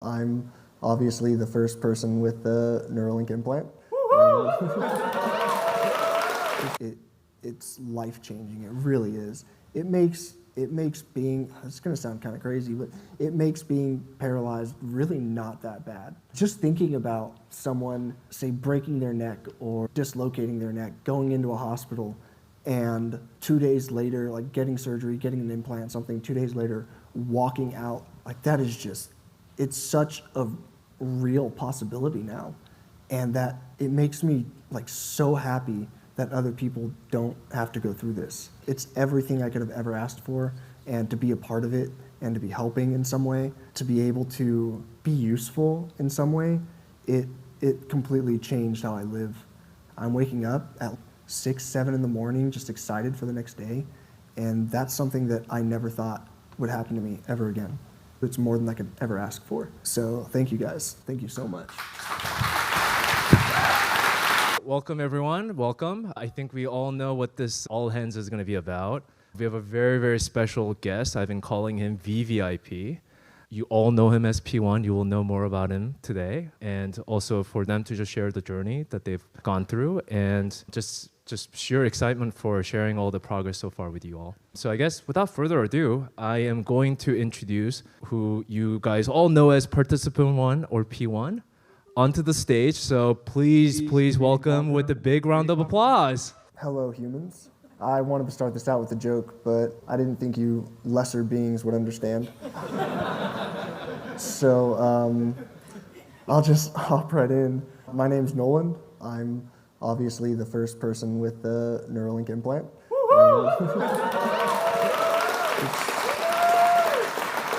I'm obviously the first person with the Neuralink implant. It's life-changing, it really is. It makes being, it's gonna sound kind of crazy, but it makes being paralyzed really not that bad. Just thinking about someone, say, breaking their neck or dislocating their neck, going into a hospital, and 2 days later, like getting surgery, getting an implant, something, 2 days later, walking out, like that is just, it's such a real possibility now. And that it makes me like so happy that other people don't have to go through this. It's everything I could have ever asked for, and to be a part of it and to be helping in some way, to be able to be useful in some way, it completely changed how I live. I'm waking up at 6, 7 in the morning just excited for the next day, and that's something that I never thought would happen to me ever again. It's more than I could ever ask for. So thank you guys. Thank you so much. Welcome everyone, welcome. I think we all know what this All Hands is going to be about. We have a very, very special guest. I've been calling him VVIP. You all know him as P1. You will know more about him today. And also for them to just share the journey that they've gone through and just sheer excitement for sharing all the progress so far with you all. So I guess without further ado, I am going to introduce who you guys all know as Participant 1 or P1 onto the stage. So please welcome with a big round of applause. Hello, humans. I wanted to start this out with a joke, but I didn't think you lesser beings would understand. So I'll just hop right in. My name's Noland. I'm obviously the first person with the Neuralink implant.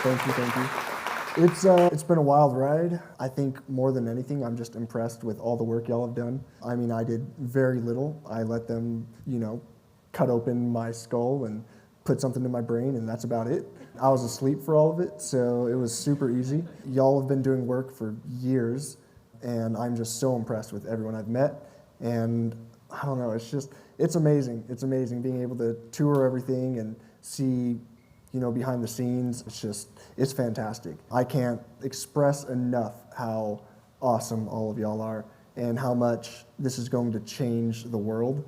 Thank you. It's been a wild ride. I think more than anything, I'm just impressed with all the work y'all have done. I mean, I did very little. I let them, cut open my skull and put something in my brain, and that's about it. I was asleep for all of it, so it was super easy. Y'all have been doing work for years, and I'm just so impressed with everyone I've met. And I don't know, it's amazing. It's amazing being able to tour everything and see, behind the scenes. It's fantastic. I can't express enough how awesome all of y'all are and how much this is going to change the world.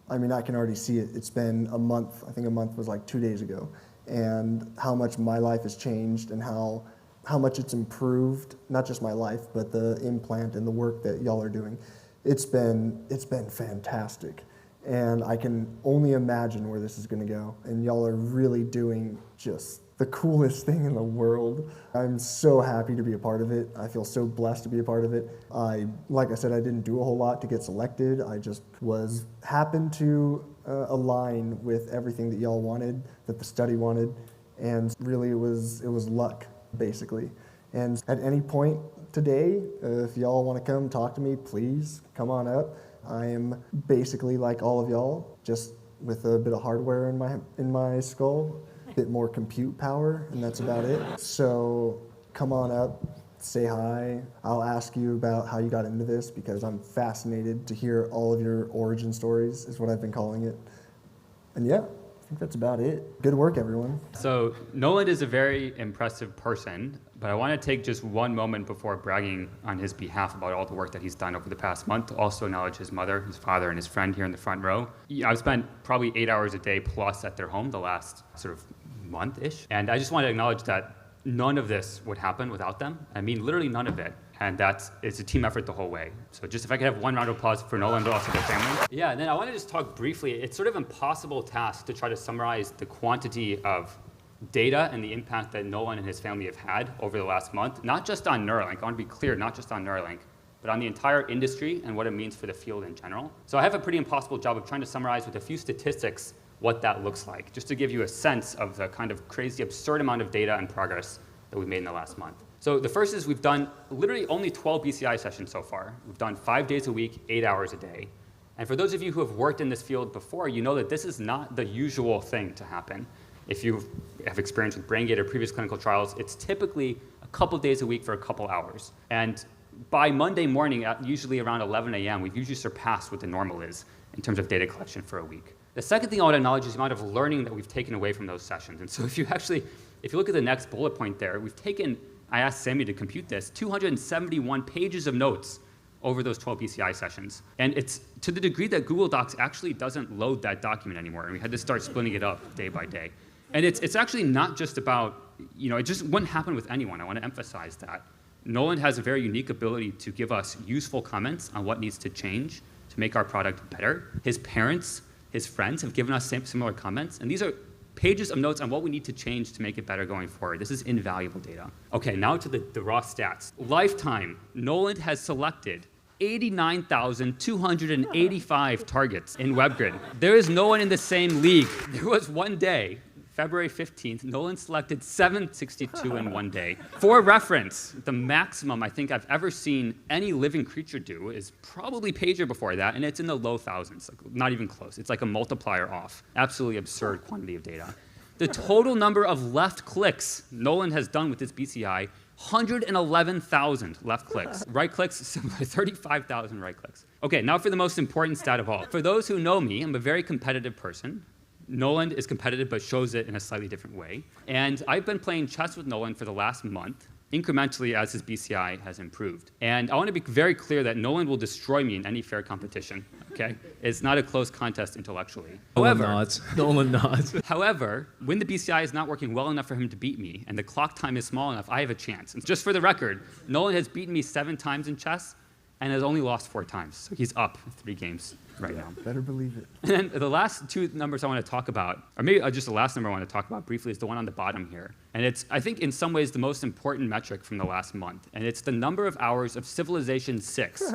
I mean, I can already see it. It's been a month. I think a month was like 2 days ago. And how much my life has changed and how much it's improved, not just my life, but the implant and the work that y'all are doing. It's been fantastic. And I can only imagine where this is gonna go. And y'all are really doing just the coolest thing in the world. I'm so happy to be a part of it. I feel so blessed to be a part of it. Like I said, I didn't do a whole lot to get selected. I just happened to align with everything that y'all wanted, that the study wanted. And really it was luck, basically. And at any point today, if y'all wanna come talk to me, please come on up. I am basically like all of y'all, just with a bit of hardware in my skull, a bit more compute power, and that's about it. So come on up, say hi. I'll ask you about how you got into this because I'm fascinated to hear all of your origin stories, is what I've been calling it. And yeah, I think that's about it. Good work, everyone. So Noland is a very impressive person, but I want to take just one moment before bragging on his behalf about all the work that he's done over the past month to also acknowledge his mother, his father, and his friend here in the front row. I've spent probably 8 hours a day plus at their home the last sort of month-ish. And I just want to acknowledge that none of this would happen without them. I mean, literally none of it. And it's a team effort the whole way. So just if I could have one round of applause for Noland, but also their family. Yeah, and then I want to just talk briefly. It's sort of an impossible task to try to summarize the quantity of data and the impact that Noland and his family have had over the last month, not just on Neuralink. I want to be clear, not just on Neuralink, but on the entire industry and what it means for the field in general. So I have a pretty impossible job of trying to summarize with a few statistics what that looks like, just to give you a sense of the kind of crazy, absurd amount of data and progress that we've made in the last month. So the first is we've done literally only 12 BCI sessions so far. We've done 5 days a week, 8 hours a day. And for those of you who have worked in this field before, you know that this is not the usual thing to happen. If you have experience with BrainGate or previous clinical trials, it's typically a couple days a week for a couple hours. And by Monday morning, at usually around 11 a.m., we've usually surpassed what the normal is in terms of data collection for a week. The second thing I want to acknowledge is the amount of learning that we've taken away from those sessions. And so if you look at the next bullet point there, we've taken I asked Sammy to compute this, 271 pages of notes over those 12 BCI sessions. And it's to the degree that Google Docs actually doesn't load that document anymore, and we had to start splitting it up day by day. And it's actually not just about, it just wouldn't happen with anyone. I want to emphasize that. Noland has a very unique ability to give us useful comments on what needs to change to make our product better. His parents, his friends have given us similar comments, and these are pages of notes on what we need to change to make it better going forward. This is invaluable data. Okay, now to the raw stats. Lifetime, Noland has selected 89,285 targets in WebGrid. There is no one in the same league. There was one day, February 15th, Noland selected 762 in one day. For reference, the maximum I think I've ever seen any living creature do is probably Pager before that, and it's in the low thousands, not even close. It's like a multiplier off. Absolutely absurd quantity of data. The total number of left clicks Noland has done with this BCI, 111,000 left clicks. Right clicks, similar, 35,000 right clicks. Okay, now for the most important stat of all. For those who know me, I'm a very competitive person. Noland is competitive, but shows it in a slightly different way. And I've been playing chess with Noland for the last month, incrementally as his BCI has improved. And I want to be very clear that Noland will destroy me in any fair competition, okay? It's not a close contest intellectually. Noland nods. However, when the BCI is not working well enough for him to beat me, and the clock time is small enough, I have a chance. And just for the record, Noland has beaten me 7 times in chess, and has only lost 4 times. So he's up 3 games right now. Better believe it. And then the last 2 numbers I want to talk about, or maybe just the last number I want to talk about briefly, is the one on the bottom here. And it's, I think, in some ways the most important metric from the last month. And it's the number of hours of Civilization 6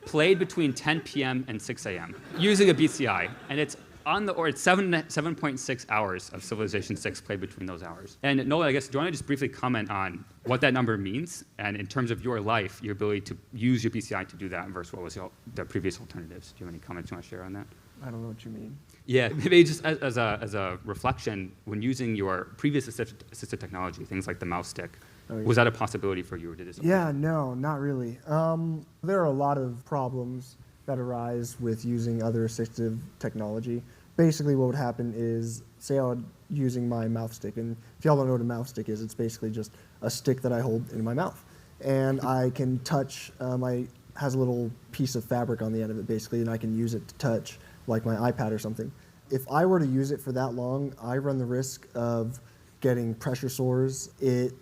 played between 10 p.m. and 6 a.m. using a BCI. And it's it's 7.6 hours of Civilization 6 played between those hours. And Nolan, I guess, do you want to just briefly comment on what that number means, and in terms of your life, your ability to use your BCI to do that versus what was the previous alternatives? Do you have any comments you want to share on that? I don't know what you mean. Yeah, maybe just as a reflection, when using your previous assistive technology, things like the mouse stick, was that a possibility for you, or did it? Yeah, no, not really. There are a lot of problems that arise with using other assistive technology. Basically what would happen is, say I was using my mouth stick, and if y'all don't know what a mouth stick is, it's basically just a stick that I hold in my mouth. And I can touch, has a little piece of fabric on the end of it basically, and I can use it to touch like my iPad or something. If I were to use it for that long, I run the risk of getting pressure sores. It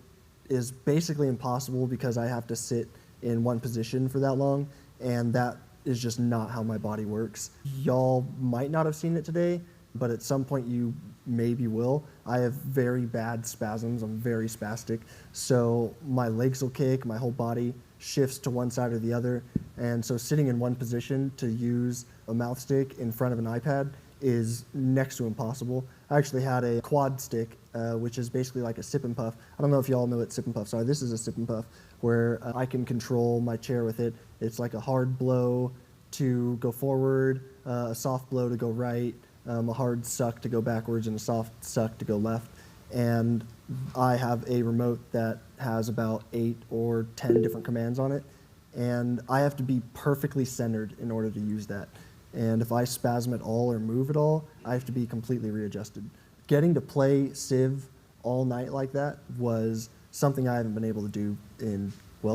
is basically impossible because I have to sit in one position for that long, and that is just not how my body works. Y'all might not have seen it today, but at some point you maybe will. I have very bad spasms. I'm very spastic. So my legs will kick, my whole body shifts to one side or the other. And so sitting in one position to use a mouth stick in front of an iPad is next to impossible. I actually had a quad stick, which is basically like a sip and puff. I don't know if y'all know what sip and puffs are. This is a sip and puff where I can control my chair with it. It's like a hard blow to go forward, a soft blow to go right, a hard suck to go backwards, and a soft suck to go left. And I have a remote that has about 8 or 10 different commands on it. And I have to be perfectly centered in order to use that. And if I spasm at all or move at all, I have to be completely readjusted. Getting to play Civ all night like that was something I haven't been able to do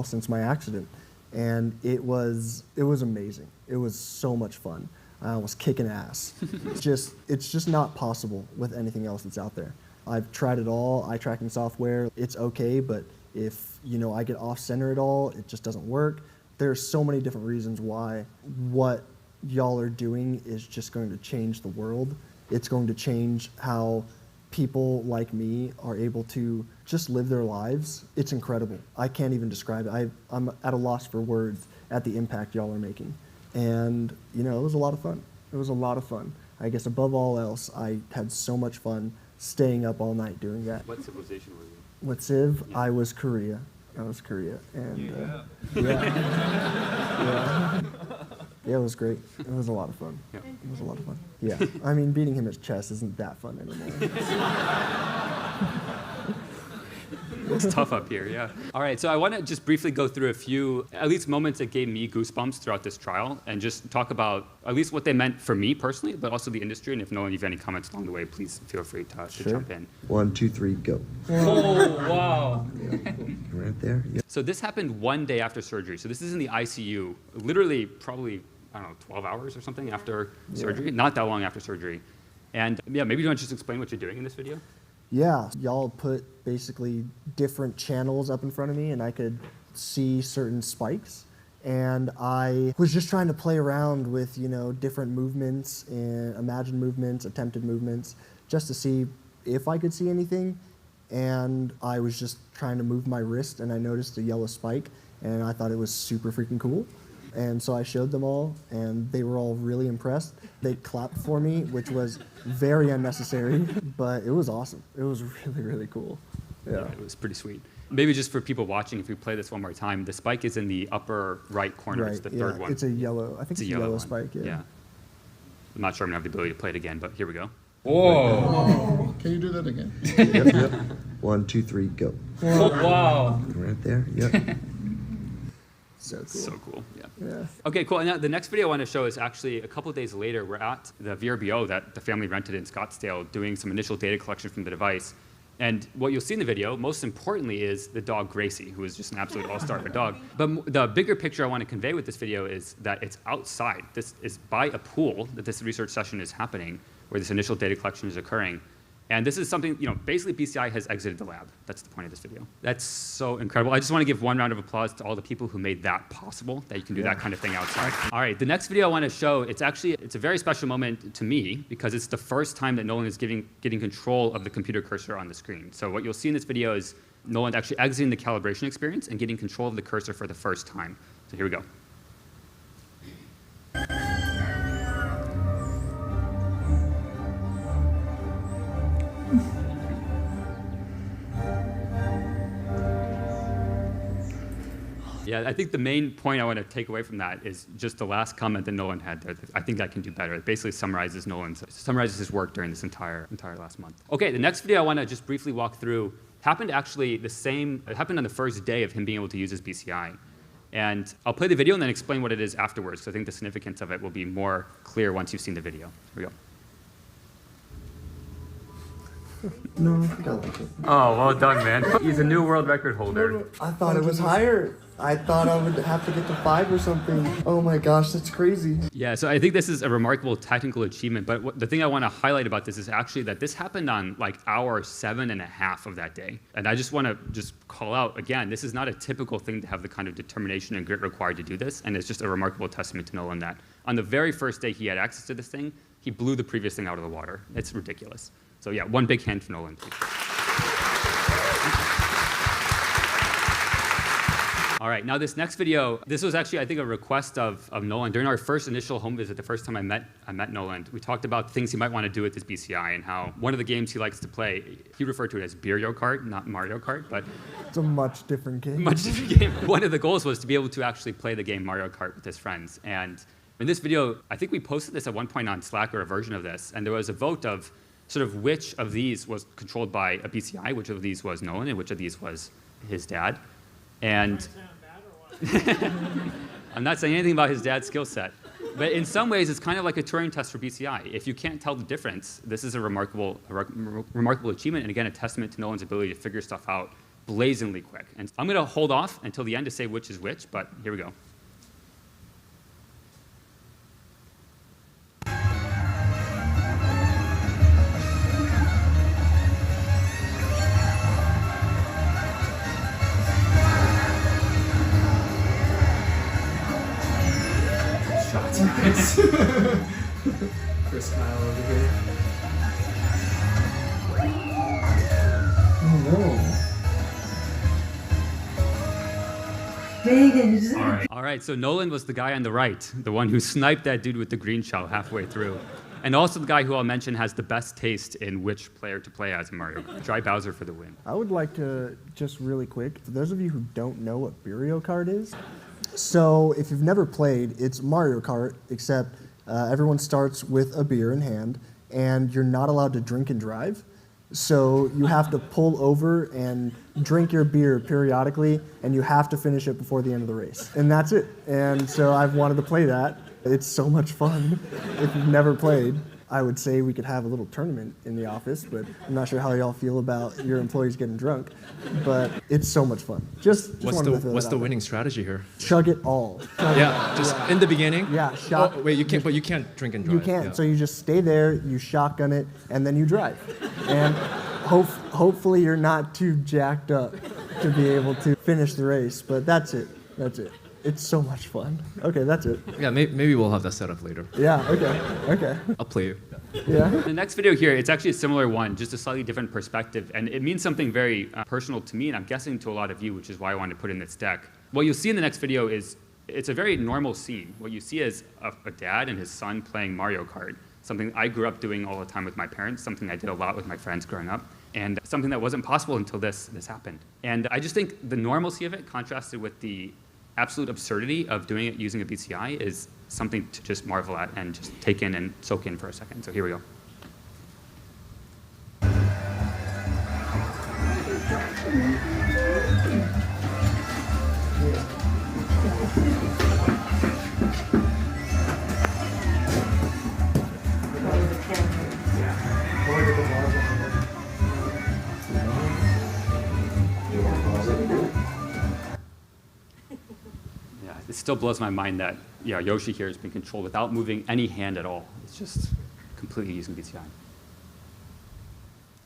since my accident. And it was amazing. It was so much fun. I was kicking ass. It's just not possible with anything else that's out there. I've tried it all, eye tracking software, it's okay, but if I get off center at all, it just doesn't work. There's so many different reasons why what y'all are doing is just going to change the world. It's going to change how people like me are able to just live their lives. It's incredible. I can't even describe it. I'm at a loss for words at the impact y'all are making. And, it was a lot of fun. It was a lot of fun. I guess above all else, I had so much fun staying up all night doing that. What civilization were you? What Civ? Yeah. I was Korea. And yeah, it was great. It was a lot of fun. Yeah. It was a lot of fun. Yeah, I mean, beating him at chess isn't that fun anymore. It's tough up here, yeah. All right, so I want to just briefly go through a few, at least moments that gave me goosebumps throughout this trial, and just talk about at least what they meant for me personally, but also the industry. And if Nolan, you have any comments along the way, please feel free to jump in. 1, 2, 3, go. Oh, wow. Right there. Yep. So this happened one day after surgery. So this is in the ICU, literally probably, I don't know, 12 hours or something after surgery, not that long after surgery. And yeah, maybe you want to just explain what you're doing in this video? Yeah, y'all put basically different channels up in front of me and I could see certain spikes. And I was just trying to play around with, different movements and imagined movements, attempted movements, just to see if I could see anything. And I was just trying to move my wrist and I noticed a yellow spike and I thought it was super freaking cool. And so I showed them all, and they were all really impressed. They clapped for me, which was very unnecessary, but it was awesome. It was really, really cool. Yeah. It was pretty sweet. Maybe just for people watching, if we play this one more time, the spike is in the upper right corner. Right, It's the third one. It's a yellow, I think it's a yellow one. spike, yeah. I'm not sure I'm going to have the ability to play it again, but here we go. Whoa. Can you do that again? Yep. 1, 2, 3, go. Oh, wow. Right there. Yep. So cool. So cool, yeah. Yeah. Okay, cool. And now the next video I want to show is actually a couple of days later. We're at the VRBO that the family rented in Scottsdale doing some initial data collection from the device. And what you'll see in the video, most importantly, is the dog Gracie, who is just an absolute all-star of a dog. But the bigger picture I want to convey with this video is that it's outside. This is by a pool that this research session is happening, where this initial data collection is occurring. And this is something, basically BCI has exited the lab. That's the point of this video. That's so incredible. I just want to give one round of applause to all the people who made that possible, that you can do that kind of thing outside. All right, the next video I want to show, it's a very special moment to me because it's the first time that Nolan is getting control of the computer cursor on the screen. So what you'll see in this video is Nolan actually exiting the calibration experience and getting control of the cursor for the first time. So here we go. Yeah, I think the main point I want to take away from that is just the last comment that Nolan had there. I think I can do better. It basically summarizes his work during this entire last month. Okay, the next video I want to just briefly walk through happened actually it happened on the first day of him being able to use his BCI. And I'll play the video and then explain what it is afterwards. So I think the significance of it will be more clear once you've seen the video. Here we go. No, I think I like it. Oh, well done, man. He's a new world record holder. I thought it was higher. I thought I would have to get to 5 or something. Oh my gosh, that's crazy. Yeah, so I think this is a remarkable technical achievement, but the thing I want to highlight about this is actually that this happened on like hour 7.5 of that day. And I just want to call out, again, this is not a typical thing to have the kind of determination and grit required to do this, and it's just a remarkable testament to Nolan that on the very first day he had access to this thing, he blew the previous thing out of the water. It's ridiculous. So yeah, one big hand for Nolan, please. All right, now this next video, this was actually, I think, a request of Nolan. During our first initial home visit, the first time I met Nolan, we talked about things he might want to do with his BCI and how one of the games he likes to play, he referred to it as Mario Kart, not Mario Kart, but It's a much different game. much different game. One of the goals was to be able to actually play the game Mario Kart with his friends. And in this video, I think we posted this at one point on Slack or a version of this, and there was a vote of sort of which of these was controlled by a BCI, which of these was Nolan, and which of these was his dad. And I'm not saying anything about his dad's skill set, but in some ways it's kind of like a Turing test for BCI. If you can't tell the difference, this is a remarkable achievement, and again, a testament to Nolan's ability to figure stuff out blazingly quick. And I'm going to hold off until the end to say which is which, but here we go. Chris Kyle over here. Oh All right, so Nolan was the guy on the right, the one who sniped that dude with the green shell halfway through. And also the guy who I'll mention has the best taste in which player to play as in Mario Kart. Dry Bowser for the win. I would like to just really quick, for those of you who don't know what Mario Kart is, so if you've never played, it's Mario Kart, except everyone starts with a beer in hand, and you're not allowed to drink and drive. So you have to pull over and drink your beer periodically, and you have to finish it before the end of the race. And that's it. And so I've wanted to play that. It's so much fun. If you've never played, I would say we could have a little tournament in the office, but I'm not sure how y'all feel about your employees getting drunk. But it's so much fun. Just What's wanted to throw what's that the out there. winning strategy here? Chug it all. Chug Yeah, it. just in the beginning. Yeah, shot. Oh, wait, you can't. But you can't drink and drive. You can't. Yeah. So you just stay there, you shotgun it, and then you drive. And hopefully you're not too jacked up to be able to finish the race. But that's it. That's it. It's so much fun. Okay, that's it. Yeah, maybe we'll have that set up later. Yeah, okay, okay. I'll play you. Yeah. The next video here, it's actually a similar one, just a slightly different perspective, and it means something very personal to me, and I'm guessing to a lot of you, which is why I wanted to put in this deck. What you'll see in the next video is, it's a very normal scene. What you see is a dad and his son playing Mario Kart, something I grew up doing all the time with my parents, something I did a lot with my friends growing up, and something that wasn't possible until this happened. And I just think the normalcy of it contrasted with the absolute absurdity of doing it using a BCI is something to just marvel at and just take in and soak in for a second. So here we go. It still blows my mind that Yoshi here has been controlled without moving any hand at all. It's just completely using BCI.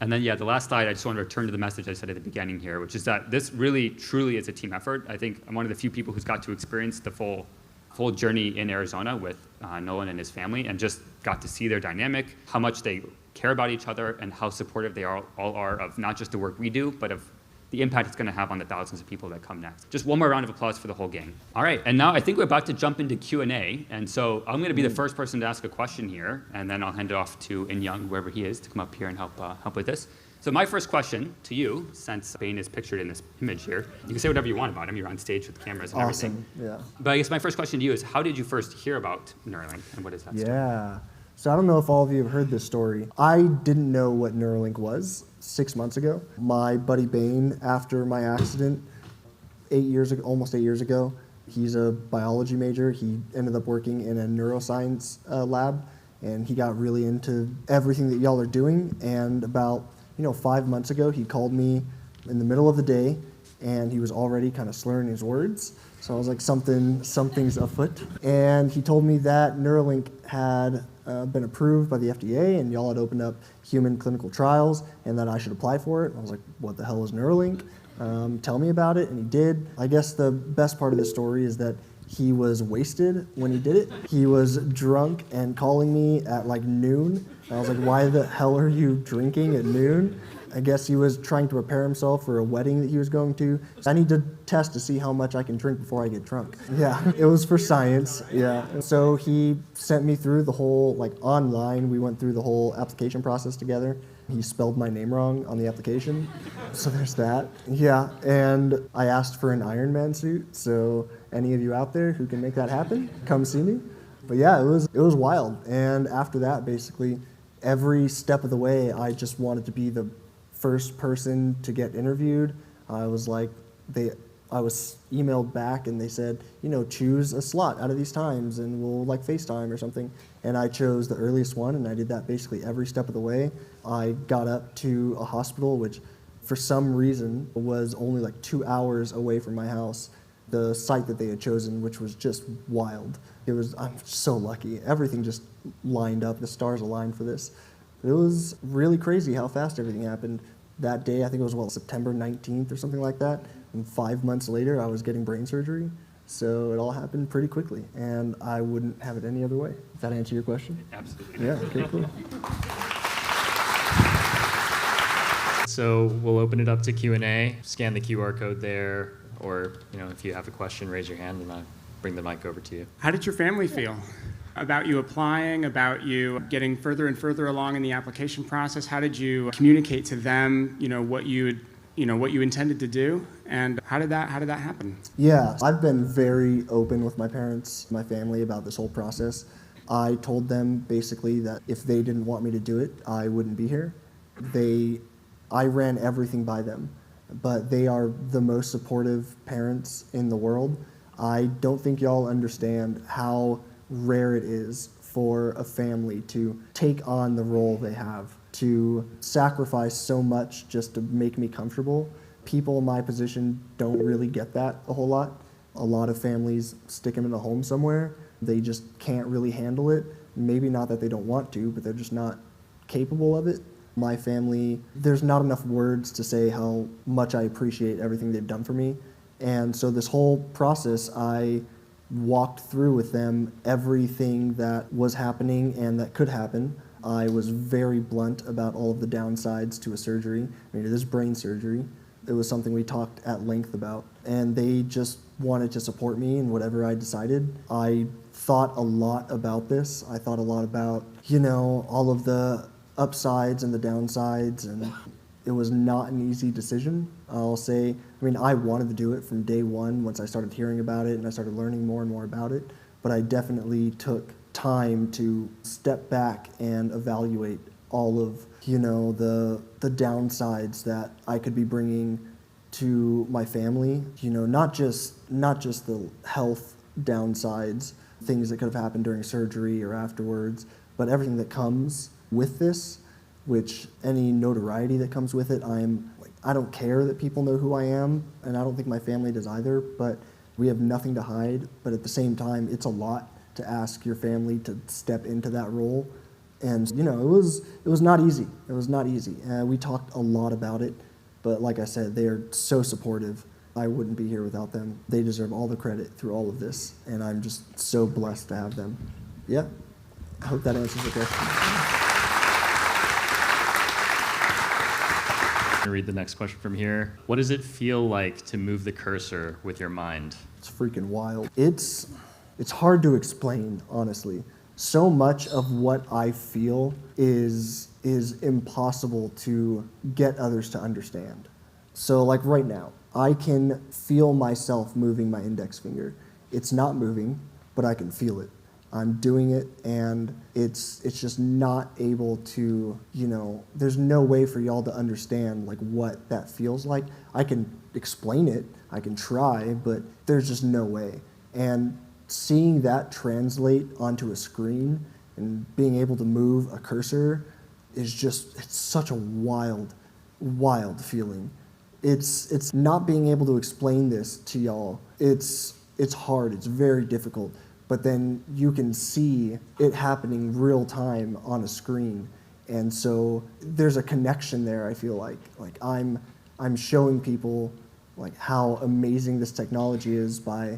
And then, the last slide, I just want to return to the message I said at the beginning here, which is that this really, truly is a team effort. I think I'm one of the few people who's got to experience the full journey in Arizona with Noland and his family, and just got to see their dynamic, how much they care about each other, and how supportive they all are of not just the work we do, but of the impact it's going to have on the thousands of people that come next. Just one more round of applause for the whole gang. All right, and now I think we're about to jump into Q&A, and so I'm going to be the first person to ask a question here, and then I'll hand it off to In Young, wherever he is, to come up here and help with this. So my first question to you, since Bane is pictured in this image here, you can say whatever you want about him. You're on stage with cameras and Awesome. everything. Yeah. But I guess my first question to you is, how did you first hear about Neuralink, and what is that story? Yeah. So I don't know if all of you have heard this story. I didn't know what Neuralink was 6 months ago. My buddy Bane, after my accident, almost 8 years ago, he's a biology major. He ended up working in a neuroscience lab, and he got really into everything that y'all are doing. And about 5 months ago, he called me in the middle of the day, and he was already kind of slurring his words. So I was like, something's afoot. And he told me that Neuralink had been approved by the FDA, and y'all had opened up human clinical trials, and that I should apply for it. I was like, what the hell is Neuralink? Tell me about it, and he did. I guess the best part of the story is that he was wasted when he did it. He was drunk and calling me at like noon. And I was like, why the hell are you drinking at noon? I guess he was trying to prepare himself for a wedding that he was going to. So I need to test to see how much I can drink before I get drunk. Yeah, it was for science, yeah. So he sent me through the whole, online, we went through the whole application process together. He spelled my name wrong on the application, so there's that. Yeah, and I asked for an Iron Man suit, so any of you out there who can make that happen, come see me. But yeah, it was wild. And after that, basically, every step of the way, I just wanted to be the first person to get interviewed. I was emailed back and they said, choose a slot out of these times and we'll FaceTime or something. And I chose the earliest one, and I did that basically every step of the way. I got up to a hospital, which for some reason was only 2 hours away from my house, the site that they had chosen, which was just wild. I'm so lucky. Everything just lined up. The stars aligned for this. It was really crazy how fast everything happened. That day, I think it was, September 19th or something like that. And 5 months later, I was getting brain surgery. So it all happened pretty quickly, and I wouldn't have it any other way. Does that answer your question? Absolutely. Yeah, okay, cool. So we'll open it up to Q&A. Scan the QR code there, or if you have a question, raise your hand and I'll bring the mic over to you. How did your family feel about you applying, about you getting further and further along in the application process? How did you communicate to them, what you intended to do, and how did that happen? Yeah, I've been very open with my parents, my family, about this whole process. I told them basically that if they didn't want me to do it, I wouldn't be here. They I ran everything by them, but they are the most supportive parents in the world. I don't think y'all understand how rare it is for a family to take on the role they have, to sacrifice so much just to make me comfortable. People in my position don't really get that a whole lot. A lot of families stick them in a home somewhere. They just can't really handle it. Maybe not that they don't want to, but they're just not capable of it. My family, there's not enough words to say how much I appreciate everything they've done for me. And so this whole process, I walked through with them everything that was happening and that could happen. I was very blunt about all of the downsides to a surgery. I mean, it is brain surgery. It was something we talked at length about. And they just wanted to support me in whatever I decided. I thought a lot about this. I thought a lot about, all of the upsides and the downsides, and it was not an easy decision. I'll say, I wanted to do it from day one once I started hearing about it and I started learning more and more about it, but I definitely took time to step back and evaluate all of, the downsides that I could be bringing to my family, not just the health downsides, things that could have happened during surgery or afterwards, but everything that comes with this, which any notoriety that comes with it, I don't care that people know who I am, and I don't think my family does either, but we have nothing to hide. But at the same time, it's a lot to ask your family to step into that role. And, it was not easy. It was not easy. We talked a lot about it, but like I said, they are so supportive. I wouldn't be here without them. They deserve all the credit through all of this, and I'm just so blessed to have them. Yeah, I hope that answers the question. I'm gonna read the next question from here. What does it feel like to move the cursor with your mind? It's freaking wild. It's hard to explain, honestly. So much of what I feel is impossible to get others to understand. So like right now, I can feel myself moving my index finger. It's not moving, but I can feel it. I'm doing it, and it's just not able to, there's no way for y'all to understand like what that feels like. I can explain it, I can try, but there's just no way. And seeing that translate onto a screen and being able to move a cursor it's such a wild, wild feeling. It's not being able to explain this to y'all. It's hard, it's very difficult. But then you can see it happening real time on a screen. And so there's a connection there, I feel like. Like I'm showing people like how amazing this technology is by,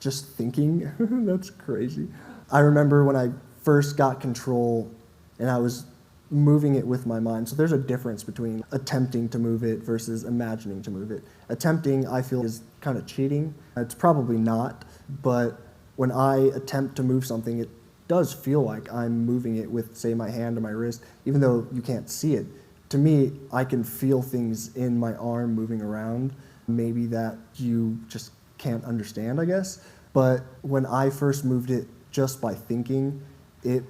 just thinking. That's crazy. I remember when I first got control and I was moving it with my mind. So there's a difference between attempting to move it versus imagining to move it. Attempting, I feel, is kind of cheating. It's probably not, but when I attempt to move something, it does feel like I'm moving it with, say, my hand or my wrist, even though you can't see it. To me, I can feel things in my arm moving around, maybe that you just can't understand, I guess. But when I first moved it just by thinking, it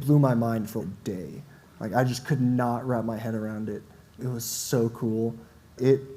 blew my mind for a day. Like, I just could not wrap my head around it. It was so cool.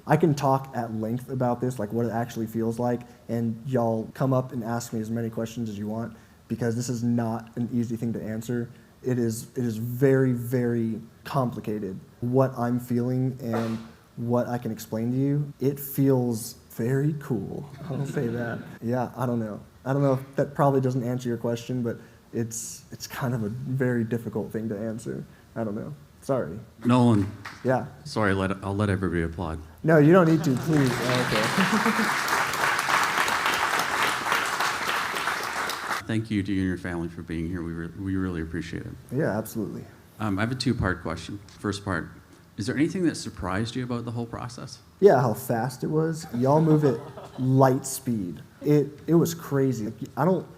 I can talk at length about this, like what it actually feels like, and y'all come up and ask me as many questions as you want, because this is not an easy thing to answer. It is very, very complicated. What I'm feeling and what I can explain to you, it feels very cool. I'll say that. Yeah, I don't know. I don't know if that probably doesn't answer your question, but it's kind of a very difficult thing to answer. I don't know. Sorry. Nolan, Yeah. sorry, I'll let everybody applaud. No, you don't need to, please. Oh, Thank you to you and your family for being here. We really appreciate it. okay. Yeah, absolutely. I have a two-part question. First part, is there anything that surprised you about the whole process? Yeah, how fast it was. Y'all move at light speed. It was crazy.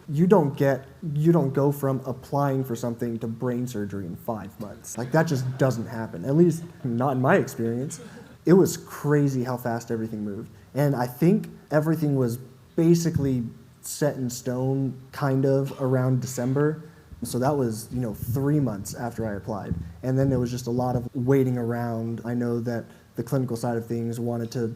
You don't go from applying for something to brain surgery in 5 months. Like, that just doesn't happen. At least not in my experience. It was crazy how fast everything moved. And I think everything was basically set in stone kind of around December. So that was, 3 months after I applied. And then there was just a lot of waiting around. I know that the clinical side of things wanted to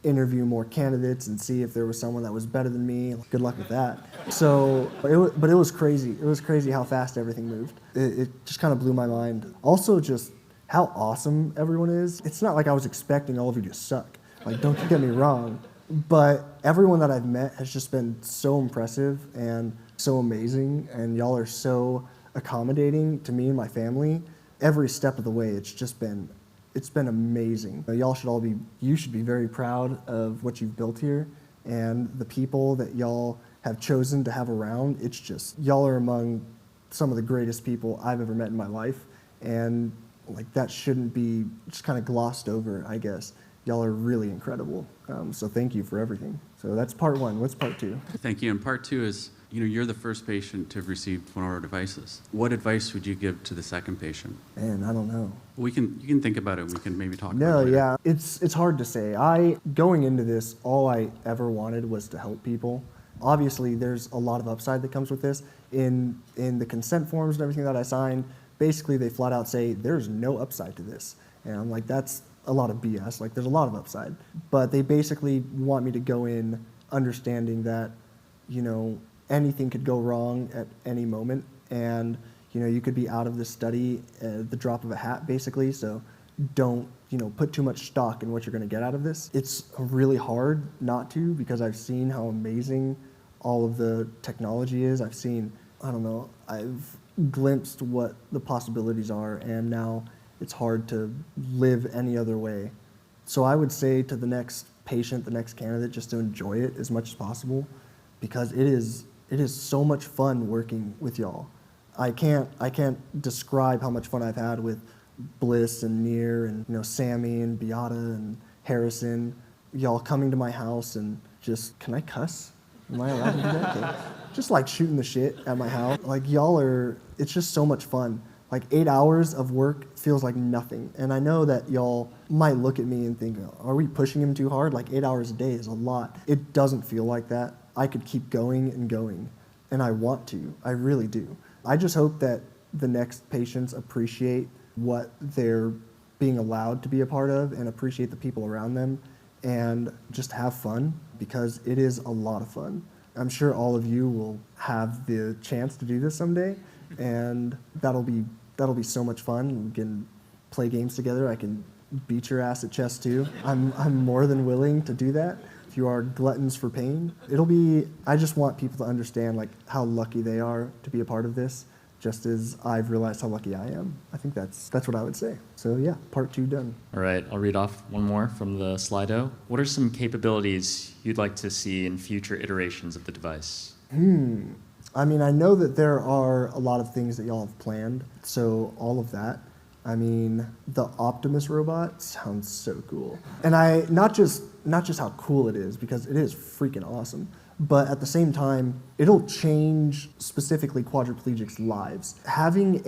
interview more candidates and see if there was someone that was better than me. Good luck with that. So, but it was crazy. It was crazy how fast everything moved. It just kind of blew my mind. Also, just how awesome everyone is. It's not like I was expecting all of you to suck. Like, don't get me wrong. But everyone that I've met has just been so impressive and so amazing, and y'all are so accommodating to me and my family. Every step of the way, it's been amazing. You should be very proud of what you've built here and the people that y'all have chosen to have around. It's just, y'all are among some of the greatest people I've ever met in my life, and like that shouldn't be just kind of glossed over, I guess. Y'all are really incredible. So thank you for everything. So that's part one. What's part two? Thank you. And part two is, you're the first patient to have received one of our devices. What advice would you give to the second patient? Man, I don't know. You can think about it. We can maybe talk about it No, later. yeah, it's hard to say. Going into this, all I ever wanted was to help people. Obviously, there's a lot of upside that comes with this. In the consent forms and everything that I signed, basically they flat out say there's no upside to this. And I'm like, that's a lot of BS. Like, there's a lot of upside. But they basically want me to go in understanding that, anything could go wrong at any moment. And, you could be out of this study at the drop of a hat, basically. So don't, put too much stock in what you're going to get out of this. It's really hard not to, because I've seen how amazing all of the technology is. I've glimpsed what the possibilities are, and now it's hard to live any other way. So I would say to the next patient, the next candidate, just to enjoy it as much as possible, because it is so much fun working with y'all. I can't describe how much fun I've had with Bliss and Near and Sammy and Beata and Harrison, y'all coming to my house and just, can I cuss? Am I allowed to do that? Okay. Just like shooting the shit at my house. Like it's just so much fun. Like 8 hours of work feels like nothing. And I know that y'all might look at me and think, are we pushing him too hard? Like 8 hours a day is a lot. It doesn't feel like that. I could keep going and going, and I want to. I really do. I just hope that the next patients appreciate what they're being allowed to be a part of and appreciate the people around them and just have fun, because it is a lot of fun. I'm sure all of you will have the chance to do this someday, and that'll be so much fun. We can play games together. I can beat your ass at chess too. I'm more than willing to do that. If you are gluttons for pain, I just want people to understand like how lucky they are to be a part of this, just as I've realized how lucky I am. I think that's what I would say. So yeah, part two done. All right, I'll read off one more from the Slido. What are some capabilities you'd like to see in future iterations of the device? I know that there are a lot of things that y'all have planned, so all of that. The Optimus robot sounds so cool. And not just how cool it is, because it is freaking awesome, but at the same time, it'll change specifically quadriplegics' lives. Having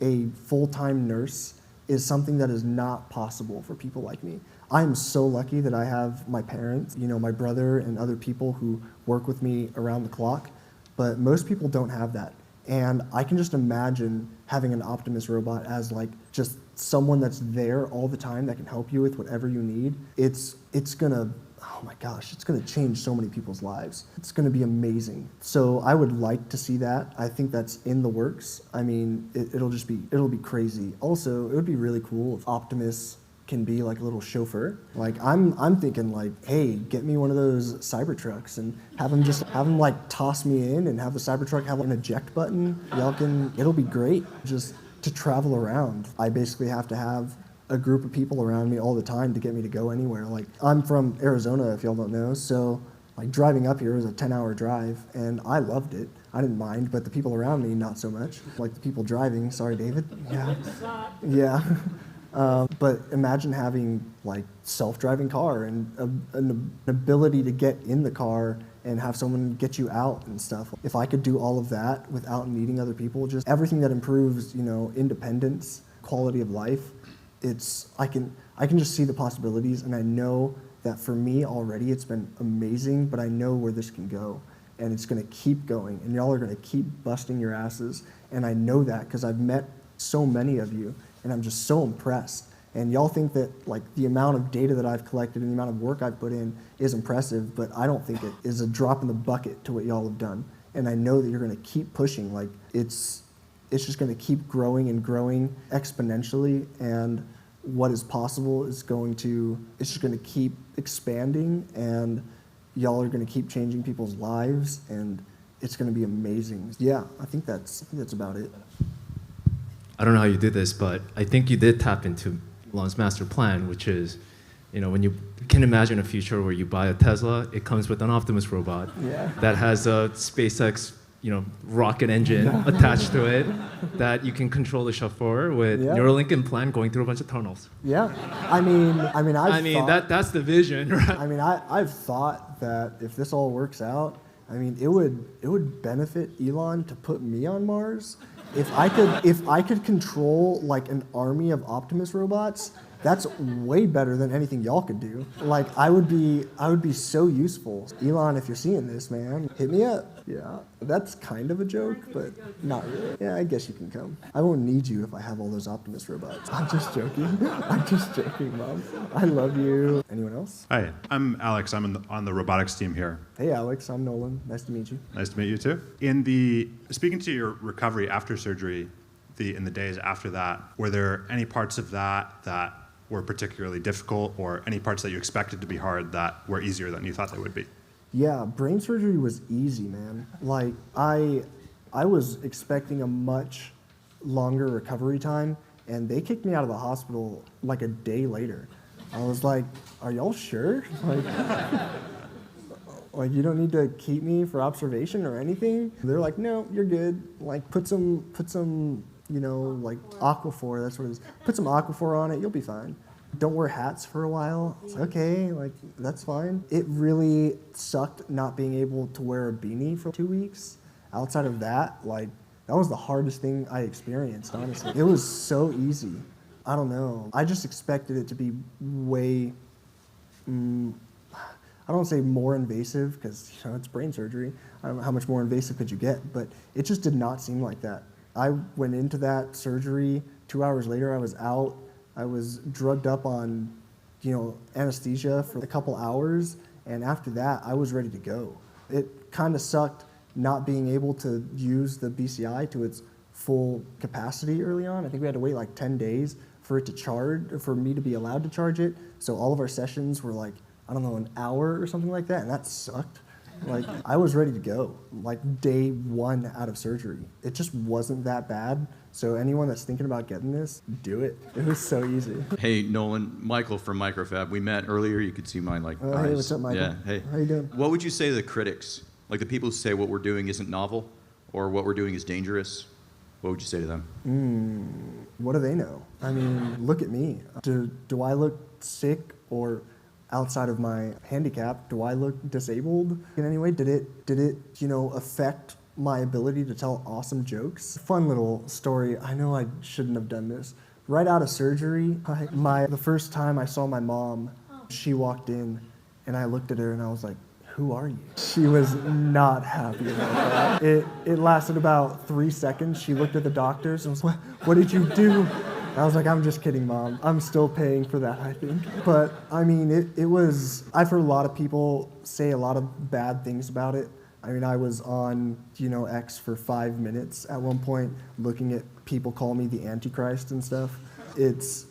a full-time nurse is something that is not possible for people like me. I'm so lucky that I have my parents, my brother and other people who work with me around the clock, but most people don't have that. And I can just imagine having an Optimus robot as like just someone that's there all the time that can help you with whatever you need. It's gonna, oh my gosh, it's gonna change so many people's lives. It's gonna be amazing. So I would like to see that. I think that's in the works. It'll be crazy. Also, it would be really cool if Optimus can be like a little chauffeur. Like I'm thinking like, hey, get me one of those Cybertrucks and have him like toss me in and have the Cybertruck have an eject button. It'll be great just to travel around. I basically have to have a group of people around me all the time to get me to go anywhere. Like, I'm from Arizona, if y'all don't know, so like driving up here was a 10-hour drive, and I loved it. I didn't mind, but the people around me, not so much. Like the people driving, sorry, David. Yeah. But imagine having like self-driving car and an ability to get in the car and have someone get you out and stuff. If I could do all of that without needing other people, just everything that improves, independence, quality of life, I can just see the possibilities, and I know that for me already it's been amazing, but I know where this can go. and it's going to keep going, and y'all are going to keep busting your asses. And I know that because I've met so many of you, and I'm just so impressed. And y'all think that like the amount of data that I've collected and the amount of work I've put in is impressive, but I don't think it is a drop in the bucket to what y'all have done. And I know that you're going to keep pushing. Like it's just going to keep growing and growing exponentially, and what is possible is it's just going to keep expanding, and y'all are going to keep changing people's lives, and it's going to be amazing. Yeah, I think that's about it. I don't know how you did this, but I think you did tap into Elon's master plan, which is, when you can imagine a future where you buy a Tesla, it comes with an Optimus robot that has a SpaceX, rocket engine attached to it that you can control the chauffeur with Neuralink implant going through a bunch of tunnels. Yeah, that's the vision, right? I mean, I've thought that if this all works out, it would benefit Elon to put me on Mars. If I could control like an army of Optimus robots, that's way better than anything y'all could do. Like I would be so useful. Elon, if you're seeing this, man, hit me up. Yeah, that's kind of a joke, but not really. Yeah, I guess you can come. I won't need you if I have all those Optimus robots. I'm just joking. I'm just joking, Mom. I love you. Anyone else? Hi, I'm Alex. I'm on the robotics team here. Hey, Alex. I'm Nolan. Nice to meet you. Nice to meet you too. Speaking to your recovery after surgery, in the days after that, were there any parts of that were particularly difficult, or any parts that you expected to be hard that were easier than you thought they would be? Yeah, brain surgery was easy, man. Like I was expecting a much longer recovery time, and they kicked me out of the hospital like a day later. I was like, "Are y'all sure? Like you don't need to keep me for observation or anything?" They're like, "No, you're good. Like put some like Aquaphor, that's what it is. Put some Aquaphor on it, you'll be fine. Don't wear hats for a while." It's like, okay, like that's fine. It really sucked not being able to wear a beanie for 2 weeks. Outside of that, like that was the hardest thing I experienced, honestly. It was so easy. I don't know. I just expected it to be way, I don't want to say more invasive, because it's brain surgery. I don't know how much more invasive could you get, but it just did not seem like that. I went into that surgery, 2 hours later I was out. I was drugged up on, anesthesia for a couple hours, and after that I was ready to go. It kind of sucked not being able to use the BCI to its full capacity early on. I think we had to wait like 10 days for it to charge, for me to be allowed to charge it. So all of our sessions were like, I don't know, an hour or something like that, and that sucked. Like, I was ready to go, like day one out of surgery. It just wasn't that bad. So anyone that's thinking about getting this, do it. It was so easy. Hey, Nolan, Michael from Microfab. We met earlier. You could see my eyes. Hey, what's up, Michael? Yeah, hey. How you doing? What would you say to the critics? Like the people who say what we're doing isn't novel or what we're doing is dangerous? What would you say to them? What do they know? I mean, look at me. Do I look sick, or outside of my handicap, do I look disabled in any way? Did it affect my ability to tell awesome jokes? Fun little story. I know I shouldn't have done this. Right out of surgery, the first time I saw my mom, she walked in, and I looked at her and I was like, "Who are you?" She was not happy about that. It lasted about 3 seconds. She looked at the doctors and was like, "What did you do?" I was like, "I'm just kidding, Mom. I'm still paying for that, I think." But I mean, it was, I've heard a lot of people say a lot of bad things about it. I mean, I was on, X for 5 minutes at one point, looking at people call me the Antichrist and stuff. It's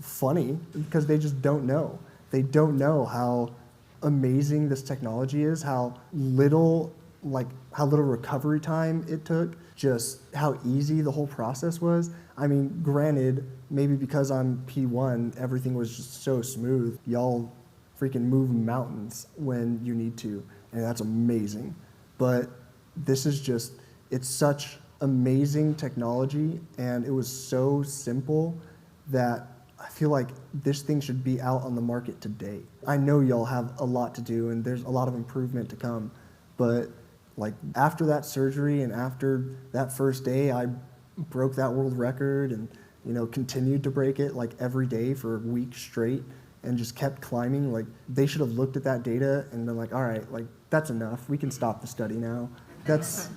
funny because they just don't know. They don't know how amazing this technology is, how little recovery time it took, just how easy the whole process was. I mean, granted, maybe because I'm P1, everything was just so smooth. Y'all freaking move mountains when you need to, and that's amazing. But this is just, it's such amazing technology, and it was so simple that I feel like this thing should be out on the market today. I know y'all have a lot to do, and there's a lot of improvement to come, but like after that surgery and after that first day, I broke that world record and continued to break it like every day for a week straight and just kept climbing. Like they should have looked at that data and been like, all right, like that's enough. We can stop the study now. That's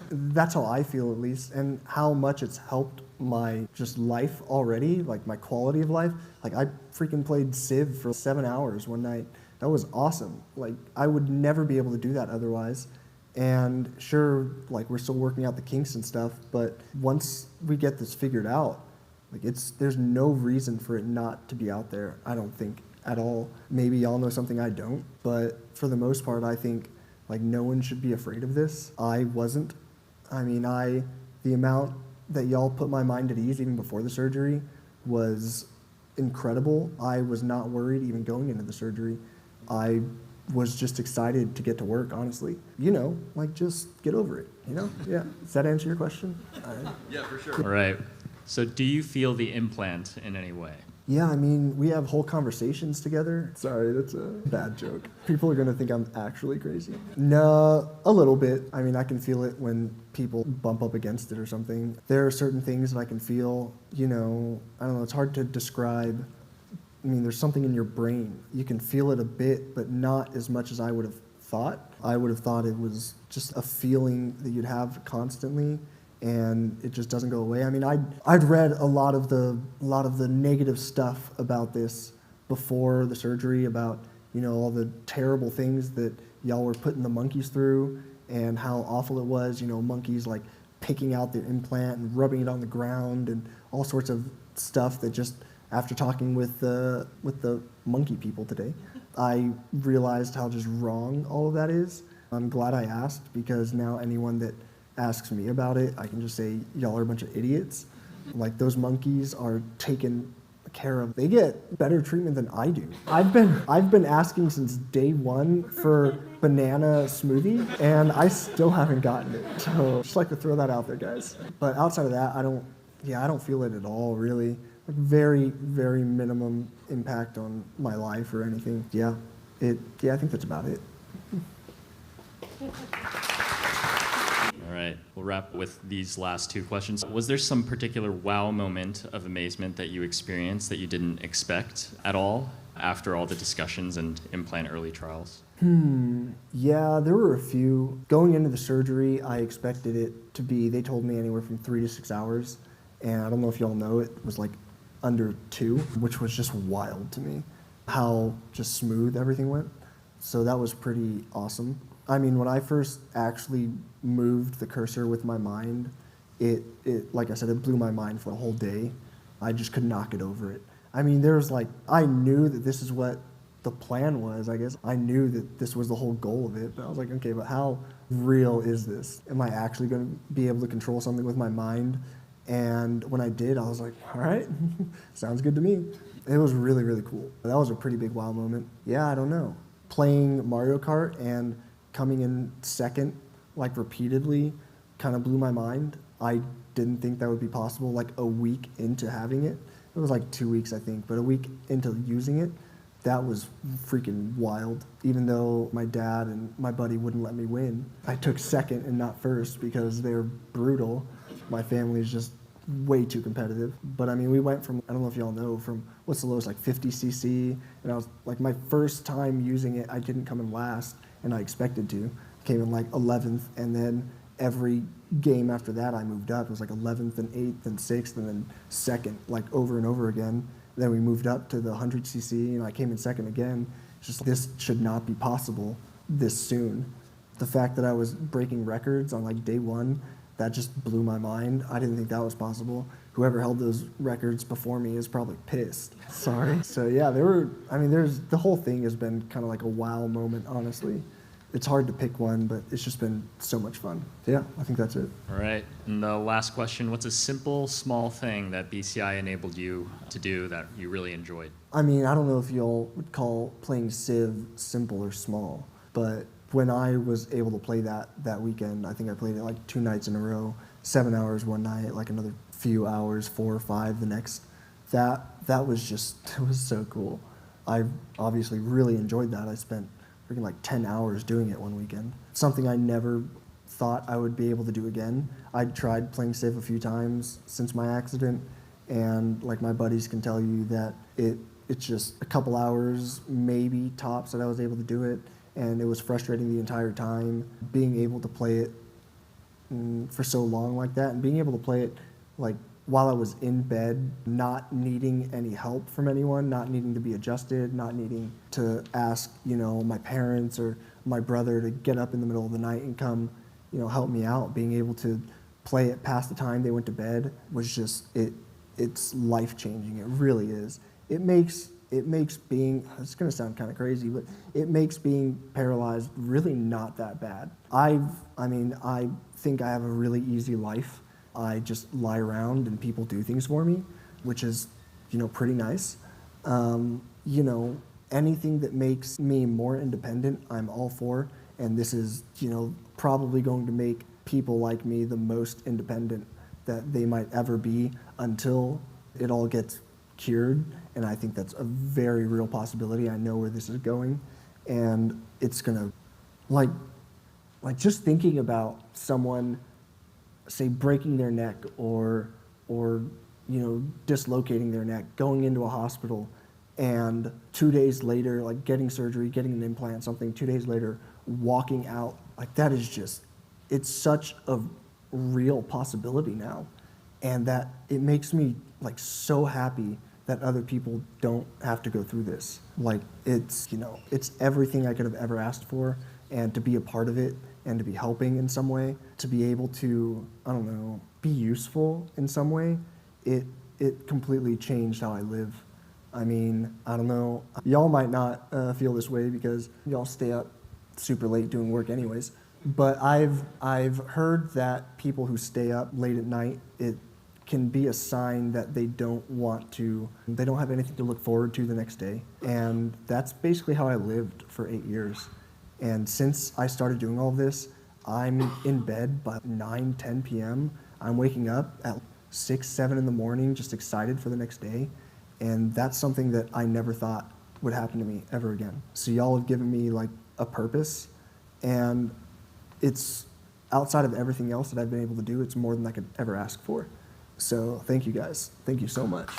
how I feel, at least, and how much it's helped my just life already, like my quality of life. Like, I freaking played Civ for 7 hours one night. That was awesome. Like, I would never be able to do that otherwise. And sure, like, we're still working out the kinks and stuff, but once we get this figured out, like, there's no reason for it not to be out there, I don't think, at all. Maybe y'all know something I don't, but for the most part, I think, like, no one should be afraid of this. I wasn't. I mean, the amount that y'all put my mind at ease even before the surgery was incredible. I was not worried even going into the surgery. I was just excited to get to work, honestly. You know, like, just get over it, you know? Yeah. Does that answer your question? Yeah, for sure. All right. So do you feel the implant in any way? Yeah, I mean, we have whole conversations together. Sorry, that's a bad joke. People are gonna think I'm actually crazy. No, a little bit. I mean, I can feel it when people bump up against it or something. There are certain things that I can feel, you know, I don't know, it's hard to describe. I mean, there's something in your brain. You can feel it a bit, but not as much as I would have thought. I would have thought it was just a feeling that you'd have constantly, and it just doesn't go away. I mean, I'd read a lot of the negative stuff about this before the surgery, about, you know, all the terrible things that y'all were putting the monkeys through and how awful it was, you know, monkeys like picking out their implant and rubbing it on the ground and all sorts of stuff that just, after talking with the monkey people today, I realized how just wrong all of that is. I'm glad I asked, because now anyone that asks me about it, I can just say, y'all are a bunch of idiots. Like, those monkeys are taken care of. They get better treatment than I do. I've been asking since day one for banana smoothie, and I still haven't gotten it. So just like to throw that out there, guys. But outside of that, I don't feel it at all, really. Like, very, very minimum impact on my life or anything. Yeah, I think that's about it. All right, we'll wrap with these last two questions. Was there some particular wow moment of amazement that you experienced that you didn't expect at all after all the discussions and implant early trials? Yeah, there were a few. Going into the surgery, I expected it to be, they told me anywhere from 3 to 6 hours. And I don't know if y'all know, it was like under 2, which was just wild to me, how just smooth everything went. So that was pretty awesome. I mean, when I first actually moved the cursor with my mind, it like I said, it blew my mind for a whole day. I just could not get over it. I mean, I knew that this is what the plan was, I guess. I knew that this was the whole goal of it, but I was like, okay, but how real is this? Am I actually going to be able to control something with my mind? And when I did, I was like, all right, sounds good to me. It was really, really cool. That was a pretty big wow moment. Yeah, I don't know. Playing Mario Kart and coming in second, like, repeatedly, kind of blew my mind. I didn't think that would be possible, like, a week into having it. It was like 2 weeks, I think, but a week into using it, that was freaking wild. Even though my dad and my buddy wouldn't let me win, I took second and not first because they're brutal. My family is just way too competitive. But I mean, we went from, I don't know if y'all know, from what's the lowest, like 50 cc, and I was like, my first time using it, I didn't come in last, and I expected to. Came in like 11th, and then every game after that I moved up. It was like 11th and 8th and 6th and then 2nd, like over and over again. Then we moved up to the 100 cc, and I came in 2nd again. It's just, this should not be possible this soon. The fact that I was breaking records on like day 1, that just blew my mind. I didn't think that was possible. Whoever held those records before me is probably pissed. Sorry. So yeah, the whole thing has been kind of like a wow moment, honestly. It's hard to pick one, but it's just been so much fun. Yeah, I think that's it. All right, and the last question, what's a simple, small thing that BCI enabled you to do that you really enjoyed? I mean, I don't know if y'all would call playing Civ simple or small, but when I was able to play that weekend, I think I played it like 2 nights in a row, 7 hours one night, like another few hours, 4 or 5 the next. That was just, it was so cool. I obviously really enjoyed that. I spent freaking like 10 hours doing it one weekend. Something I never thought I would be able to do again. I'd tried playing Civ a few times since my accident, and like my buddies can tell you that it's just a couple hours, maybe tops, that I was able to do it. and it was frustrating the entire time. Being able to play it for so long like that, and being able to play it like while I was in bed, not needing any help from anyone, not needing to be adjusted, not needing to ask, my parents or my brother to get up in the middle of the night and come, help me out. Being able to play it past the time they went to bed was just, it's life-changing. It really is. It makes being, it's gonna sound kind of crazy, but it makes being paralyzed really not that bad. I think I have a really easy life. I just lie around and people do things for me, which is, pretty nice. Anything that makes me more independent, I'm all for. And this is, probably going to make people like me the most independent that they might ever be until it all gets cured. And I think that's a very real possibility. I know where this is going. And it's gonna, like just thinking about someone, say, breaking their neck or dislocating their neck, going into a hospital, and 2 days later, like getting surgery, getting an implant, something, 2 days later, walking out, like that is just, it's such a real possibility now. And that it makes me like so happy that other people don't have to go through this. Like it's everything I could have ever asked for, and to be a part of it and to be helping in some way, to be able to, be useful in some way, it completely changed how I live. I don't know, y'all might not feel this way because y'all stay up super late doing work anyways, but I've heard that people who stay up late at night, it can be a sign that they don't have anything to look forward to the next day. And that's basically how I lived for 8 years. And since I started doing all this, I'm in bed by 9, 10 p.m. I'm waking up at 6, 7 in the morning, just excited for the next day. And that's something that I never thought would happen to me ever again. So y'all have given me like a purpose, and it's outside of everything else that I've been able to do, it's more than I could ever ask for. So thank you guys. Thank you so much.